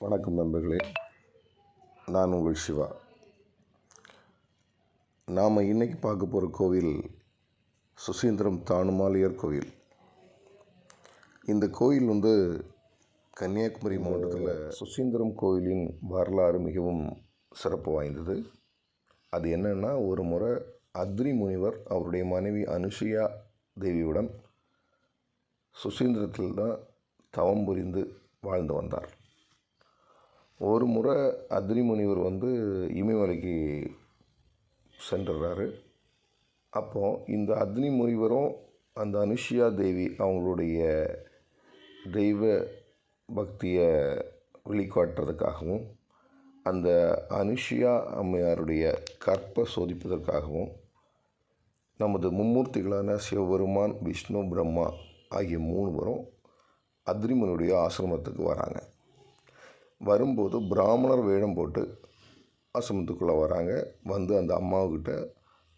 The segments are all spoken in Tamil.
வணக்கம் நண்பர்களே, நான் உங்கள் சிவா. நாம் இன்றைக்கி பார்க்க போகிற கோவில் சுசீந்திரம் தானுமாலையர் கோவில். இந்த கோயில் கன்னியாகுமரி மாவட்டத்தில் சுசீந்திரம் கோயிலின் வரலாறு மிகவும் சிறப்பு வாய்ந்தது. அது என்னென்னா, ஒரு முறை அத்ரி முனிவர் அவருடைய மனைவி அனுசுயா தேவியுடன் சுசீந்திரத்தில் தான் தவம் புரிந்து வாழ்ந்து வந்தார். ஒரு முறை அத்ரி முனிவர் இமயமலைக்கு சென்றுறாரு. அப்போது இந்த அத்ரி முனிவரும் அந்த அனுசுயா தேவி அவங்களுடைய தெய்வ பக்தியை வெளிக்காட்டுறதுக்காகவும் அந்த அனுசுயா அம்மையாருடைய கற்பை சோதிப்பதற்காகவும் நமது மும்மூர்த்திகளான சிவபெருமான், விஷ்ணு, பிரம்மா ஆகிய 3 பேரும் அத்ரிமுனியுடைய ஆசிரமத்துக்கு வராங்க. வரும்போது பிராமணர் வேடம் போட்டு ஆசிரமத்துக்குள்ளே வராங்க. அந்த அம்மாவுக்கிட்ட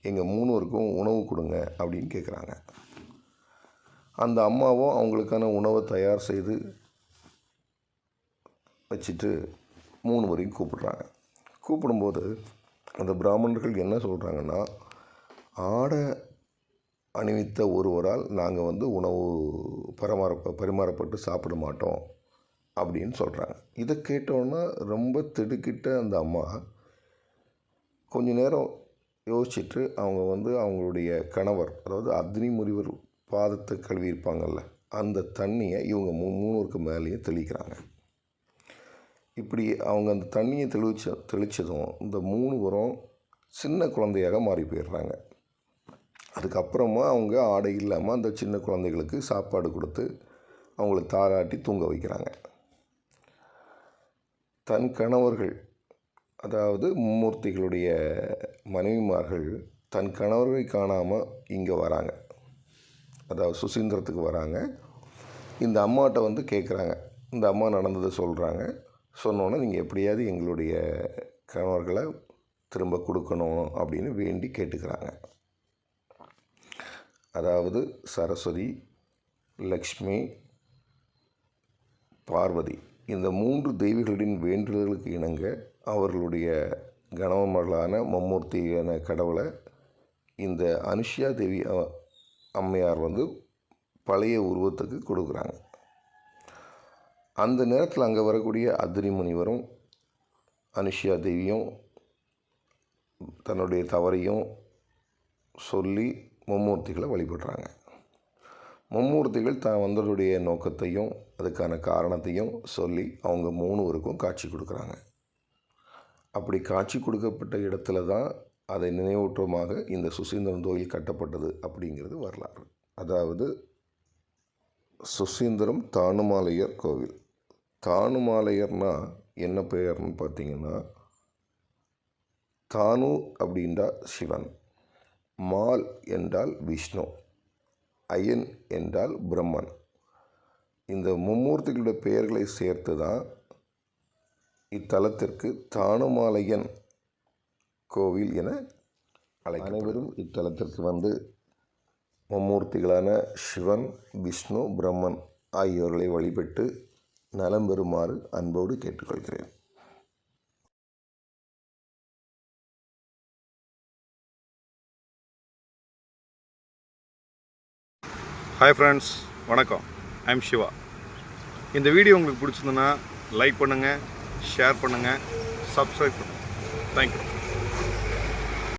எங்கள் 3 பேருக்கும் உணவு கொடுங்க அப்படின்னு கேட்குறாங்க. அந்த அம்மாவும் அவங்களுக்கான உணவை தயார் செய்து வச்சுட்டு 3 பேரையும் கூப்பிடுறாங்க. கூப்பிடும்போது அந்த பிராமணர்கள் என்ன சொல்கிறாங்கன்னா, ஆடை அணிவித்த ஒருவரால் நாங்கள் உணவு பரிமாறப்பட்டு சாப்பிட மாட்டோம் அப்படின்னு சொல்கிறாங்க. இதை கேட்டோன்னா ரொம்ப திடுக்கிட்ட அந்த அம்மா கொஞ்ச நேரம் யோசிச்சுட்டு அவங்க அவங்களுடைய கணவர், அதாவது அத்ரி முனிவர் பாதத்தை கழுவியிருப்பாங்கள்ல, அந்த தண்ணியை இவங்க 3 பேருக்கு மேலேயே தெளிக்கிறாங்க. இப்படி அவங்க அந்த தண்ணியை தெளித்ததும் இந்த 3 பேரும் சின்ன குழந்தையாக மாறி போயிடுறாங்க. அதுக்கப்புறமா அவங்க ஆடை இல்லாமல் அந்த சின்ன குழந்தைகளுக்கு சாப்பாடு கொடுத்து அவங்கள தாராட்டி தூங்க வைக்கிறாங்க. தன் கணவர்கள், அதாவது மும்மூர்த்திகளுடைய மனைவிமார்கள் தன் கணவரை காணாமல் இங்கே வராங்க, அதாவது சுசீந்திரத்துக்கு வராங்க. இந்த அம்மாட்ட கேட்குறாங்க. இந்த அம்மா நடந்ததை சொல்கிறாங்க. சொன்னோன்னே நீங்கள் எப்படியாவது எங்களுடைய கணவர்களை திரும்ப கொடுக்கணும் அப்படின்னு வேண்டி கேட்டுக்கிறாங்க. அதாவது சரஸ்வதி, லக்ஷ்மி, பார்வதி இந்த 3 தெய்வங்களின் வேண்டுதலுக்கு இணங்க அவர்களுடைய கணவன்மர்களான மும்மூர்த்தியான கடவுளை இந்த அனுசுயா தேவி அம்மையார் பழைய உருவத்துக்கு கொடுக்குறாங்க. அந்த நேரத்தில் அங்கே வரக்கூடிய அத்ரி முனிவரும் அனுசுயா தேவியும் தன்னுடைய தவறையும் சொல்லி மும்மூர்த்திகளை வழிபடுறாங்க. மும்மூர்த்திகள் தான் வந்ததுடைய நோக்கத்தையும் அதுக்கான காரணத்தையும் சொல்லி அவங்க 3 பேருக்கும் காட்சி கொடுக்குறாங்க. அப்படி காட்சி கொடுக்கப்பட்ட இடத்துல தான் அதை நினைவூட்டமாக இந்த சுசீந்திரம் கோயில் கட்டப்பட்டது அப்படிங்கிறது வரலாறு. அதாவது சுசீந்திரம் தானுமாலையர் கோவில். தானுமாலையர்னால் என்ன பெயர்னு பார்த்தீங்கன்னா, தானு அப்படின்றா சிவன், மால் என்றால் விஷ்ணு, அயன் என்றால் பிரம்மன். இந்த மும்மூர்த்திகளுடைய பெயர்களை சேர்த்து தான் இத்தலத்திற்கு தானுமாலையன் கோவில் என அனைவரும் இத்தலத்திற்கு மும்மூர்த்திகளான சிவன், விஷ்ணு, பிரம்மன் ஆகியோர்களை வழிபட்டு நலம் பெறுமாறு அன்போடு கேட்டுக்கொள்கிறேன். ஹாய் ஃப்ரெண்ட்ஸ், வணக்கம். ஐம் சிவா. இந்த வீடியோ உங்களுக்கு பிடிச்சிருந்ததுன்னா லைக் பண்ணுங்கள், ஷேர் பண்ணுங்கள், சப்ஸ்கிரைப் பண்ணுங்கள். தேங்க்யூ.